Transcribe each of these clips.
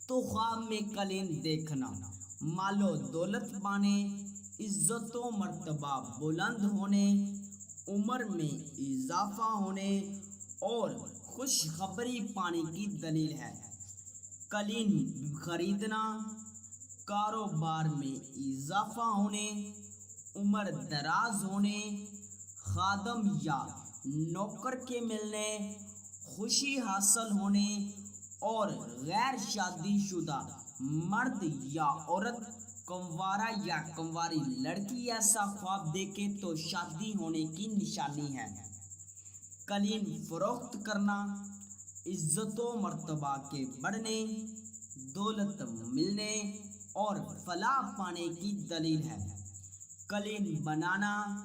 تو خواب میں کلین دیکھنا، مال و دولت پانے، عزت و مرتبہ بلند ہونے، عمر میں اضافہ ہونے اور خوشخبری پانے کی دلیل ہے۔ کلین خریدنا، کاروبار میں اضافہ ہونے، عمر دراز ہونے، خادم یا نوکر کے ملنے، خوشی حاصل ہونے اور غیر شادی شدہ مرد یا عورت، کنوارا یا کنواری لڑکی ایسا خواب دیکھے تو شادی ہونے کی نشانی ہے۔ کلین فروخت کرنا، عزت و مرتبہ کے بڑھنے، دولت ملنے اور فلاح پانے کی دلیل ہے۔ کلین بنانا،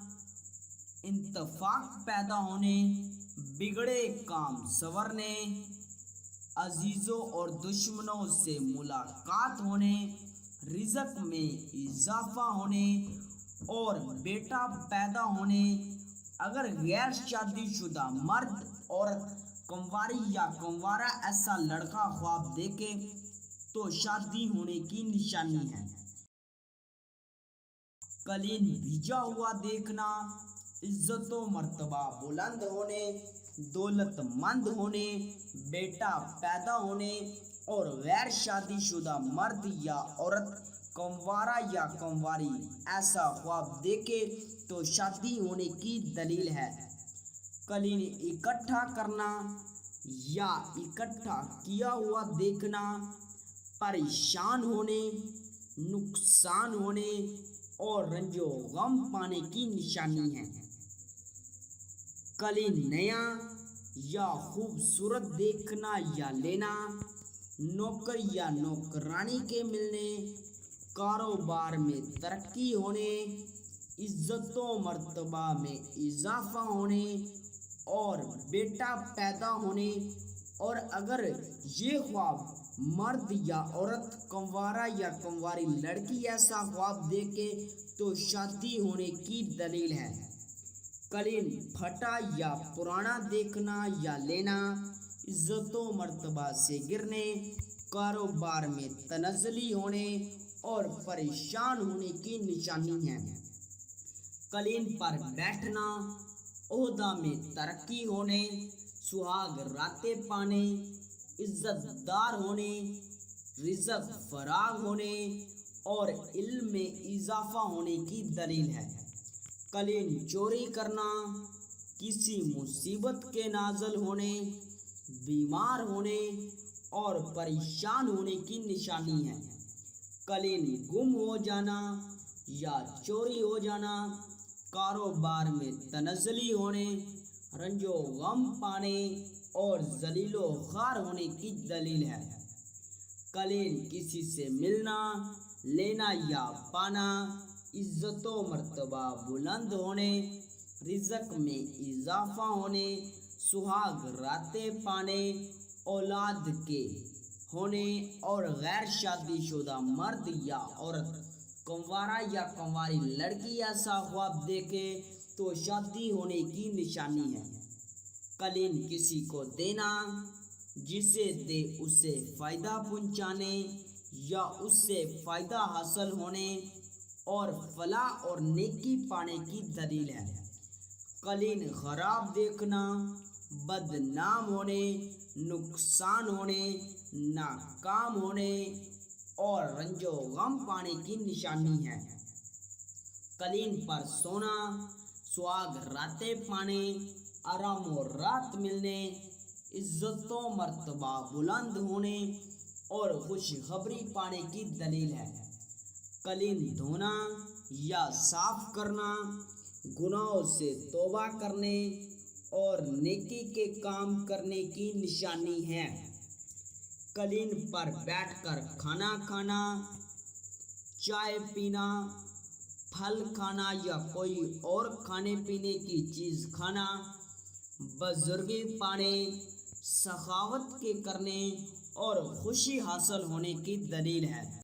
اتفاق پیدا ہونے، بگڑے کام سنورنے، عزیزوں اور دشمنوں سے ملاقات ہونے، رزق میں اضافہ ہونے اور بیٹا پیدا ہونے۔ اگر غیر شادی شدہ مرد، عورت، کنواری یا کنوارا ایسا لڑکا خواب دیکھے تو شادی ہونے کی نشانی ہے۔ کلین بھیجا ہوا دیکھنا، عزت و مرتبہ بلند ہونے، دولت مند ہونے، بیٹا پیدا ہونے اور غیر شادی شدہ مرد یا عورت، کنوارا یا کنواری ایسا خواب دیکھے تو شادی ہونے کی دلیل ہے۔ کلین اکٹھا کرنا یا اکٹھا کیا ہوا دیکھنا، پریشان ہونے، نقصان ہونے اور رنج و غم پانے کی نشانی ہے۔ کلین نیا یا خوبصورت دیکھنا یا لینا، نوکر یا نوکرانی کے ملنے، کاروبار میں ترقی ہونے، عزت و مرتبہ میں اضافہ ہونے اور بیٹا پیدا ہونے۔ اور اگر یہ خواب مرد یا عورت، کنوارا یا کنواری لڑکی ایسا خواب دیکھے تو شادی ہونے کی دلیل ہے۔ کلین پھٹا یا پرانا دیکھنا یا لینا، عزت و مرتبہ سے گرنے، کاروبار میں تنزلی ہونے اور پریشان ہونے کی نشانی ہے۔ کلین پر بیٹھنا، عہدہ میں ترقی ہونے، سہاگ راتیں پانے، عزت دار ہونے، رزق فراغ ہونے اور علم میں اضافہ ہونے کی دلیل ہے۔ کلین چوری کرنا، کسی مصیبت کے نازل ہونے، بیمار ہونے اور پریشان ہونے کی نشانی ہے۔ کلین گم ہو جانا یا چوری ہو جانا، کاروبار میں تنزلی ہونے، رنج و غم پانے اور ذلیل و خوار ہونے کی دلیل ہے۔ کلین کسی سے ملنا، لینا یا پانا، عزت و مرتبہ بلند ہونے، رزق میں اضافہ ہونے، سہاگ راتیں پانے، اولاد کے ہونے اور غیر شادی شدہ مرد یا عورت، کنوارا یا کنواری لڑکی ایسا خواب دیکھے تو شادی ہونے کی نشانی ہے۔ کلین کسی کو دینا، جسے دے اسے فائدہ پہنچانے یا اس سے فائدہ حاصل ہونے اور فلاح اور نیکی پانے کی دلیل ہے۔ کلین خراب دیکھنا، بدنام ہونے، نقصان ہونے، ناکام ہونے اور رنج و غم پانے کی نشانی ہے۔ کلین پر سونا، سہاگ راتیں پانے، آرام و راحت ملنے، عزت و مرتبہ بلند ہونے اور خوشخبری پانے کی دلیل ہے۔ کلین دھونا یا صاف کرنا، گناہوں سے توبہ کرنے اور نیکی کے کام کرنے کی نشانی ہے۔ کلین پر بیٹھ کر کھانا کھانا، چائے پینا، پھل کھانا یا کوئی اور کھانے پینے کی چیز کھانا، بزرگی پانے، سخاوت کے کرنے اور خوشی حاصل ہونے کی دلیل ہے۔